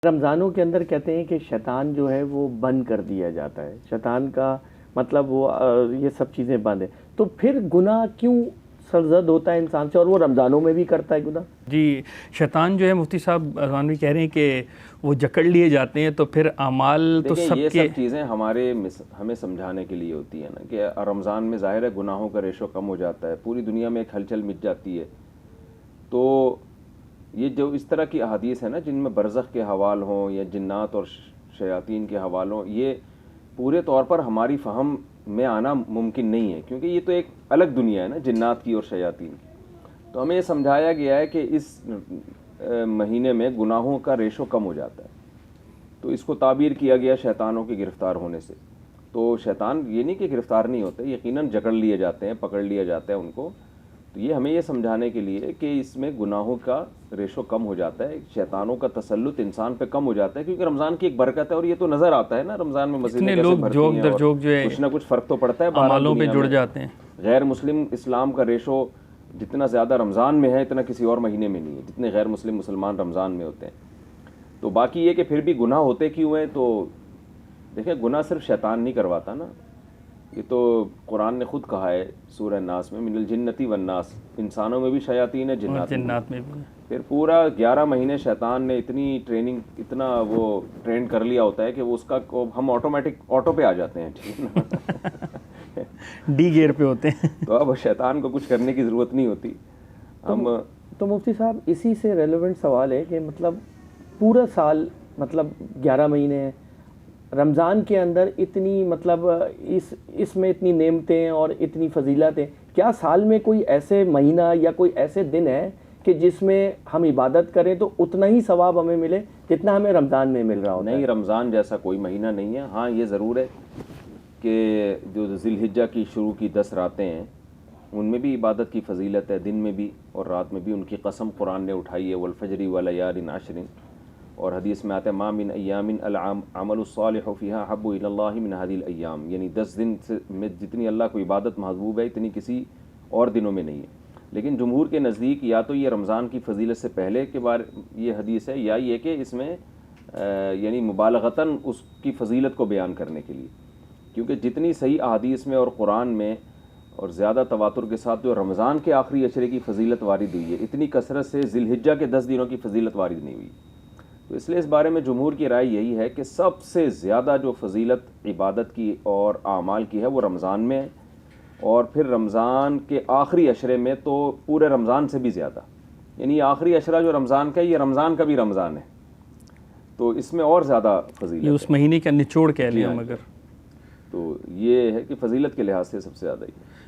रमज़ानों के अंदर कहते हैं कि शैतान जो है वो बंद कर दिया जाता है। शैतान का मतलब वो ये सब चीज़ें बंद है। तो फिर गुनाह क्यों सरज़द होता है इंसान से, और वो रमज़ानों में भी करता है गुनाह? जी, शैतान जो है मुफ्ती साहब अज़वानवी कह रहे हैं कि वो जकड़ लिए जाते हैं, तो फिर अमाल तो देखिए ये सबके सब चीज़ें हमें समझाने के लिए होती है ना कि रमज़ान में ज़ाहिर है गुनाहों का रेशो कम हो जाता है, पूरी दुनिया में एक हलचल मिट जाती है। तो ये जो इस तरह की अहादीस है ना जिनमें बरज़ख के हवाल हों या जिन्नात और शयातीन के हवाल हों, ये पूरे तौर पर हमारी फ़हम में आना मुमकिन नहीं है, क्योंकि ये तो एक अलग दुनिया है ना जिन्नात की और शयातीन की। तो हमें ये समझाया गया है कि इस महीने में गुनाहों का रेशो कम हो जाता है, तो इसको ताबीर किया गया शैतानों के गिरफ़्तार होने से। तो शैतान ये नहीं कि गिरफ़्तार नहीं होते, यकीनन जकड़ लिए जाते हैं, पकड़ लिया जाता है उनको। तो ये हमें ये समझाने के लिए कि इसमें गुनाहों का रेशो कम हो जाता है, शैतानों का तसल्लुत इंसान पे कम हो जाता है, क्योंकि रमज़ान की एक बरकत है और ये तो नज़र आता है ना रमज़ान में मस्जिदें इतने कैसे लोग भरती जोक हैं दर और जोक जो है कुछ ना कुछ फ़र्क तो पड़ता है अमालों पे दुनिया जुड़ में। जाते हैं। गैर मुस्लिम इस्लाम का रेशो जितना ज़्यादा रमज़ान में है इतना किसी और महीने में नहीं है, जितने गैर मुस्लिम मुसलमान रमज़ान में होते हैं। तो बाकी ये कि फिर भी गुनाह होते क्यों हैं, तो देखिए गुनाह सिर्फ शैतान नहीं करवाता ना, ये तो कुरान ने खुद कहा है सूरह नास में, मिनल जिन्नती वन्नास, इंसानों में भी शयातीन है, और जिन्नात में भी फिर पूरा 11 महीने शैतान ने इतनी ट्रेनिंग, इतना वो ट्रेन कर लिया होता है कि वो उसका हम ऑटो पे आ जाते हैं, ठीक है ना। डी गियर पे होते हैं। तो अब शैतान को कुछ करने की ज़रूरत नहीं होती। हम तो मुफ्ती साहब इसी से रेलेवेंट सवाल है कि मतलब पूरा साल, मतलब 11 महीने हैं, रमज़ान के अंदर इतनी मतलब इसमें इतनी नेमतें और इतनी फजीलतें, क्या साल में कोई ऐसे महीना या कोई ऐसे दिन है कि जिसमें हम इबादत करें तो उतना ही सवाब हमें मिले जितना हमें रमज़ान में मिल रहा होता है? नहीं, रमज़ान जैसा कोई महीना नहीं है। हाँ, ये ज़रूर है कि जो ज़िलहिज्जा की शुरू की 10 रातें हैं उनमें भी इबादत की फ़जीलत है, दिन में भी और रात में भी। उनकी कसम कुरान ने उठाई है, वल फजरी व लयालिन अशरिन, और हदीस में आता है मा मिन अय्यामिन अल अमलुस्सालिहु फ़ीहा हब्बु इलल्लाहि मिन हादिल अय्याम, यानी 10 दिन से में जितनी अल्लाह को इबादत महबूब है इतनी किसी और दिनों में नहीं है। लेकिन जमहूर के नज़दीक या तो ये रमज़ान की फ़जीलत से पहले के बारे ये हदीस है, या ये कि इसमें यानी मुबालगतन उसकी फ़जीलत को बयान करने के लिए, क्योंकि जितनी सही अहादीस में और कुरान में और ज़्यादा तवातुर के साथ जो रमज़ान के आखिरी अशरे की फ़जीलत वारिद हुई है, इतनी कसरत से ज़िलहिज्जा के 10 दिनों की फ़जीलत वारिद नहीं हुई। तो इसलिए इस बारे में जमहूर की राय यही है कि सबसे ज़्यादा जो फ़जीलत इबादत की और आमाल की है वो रमज़ान में है, और फिर रमज़ान के आखिरी अशरे में तो पूरे रमज़ान से भी ज़्यादा, यानी आखिरी अशरा जो रमज़ान का है ये रमज़ान का भी रमज़ान है, तो इसमें और ज़्यादा फजीलत ये उस महीने का निचोड़ कह लिया, मगर तो ये है कि फ़जीलत के लिहाज से सबसे ज़्यादा ही है।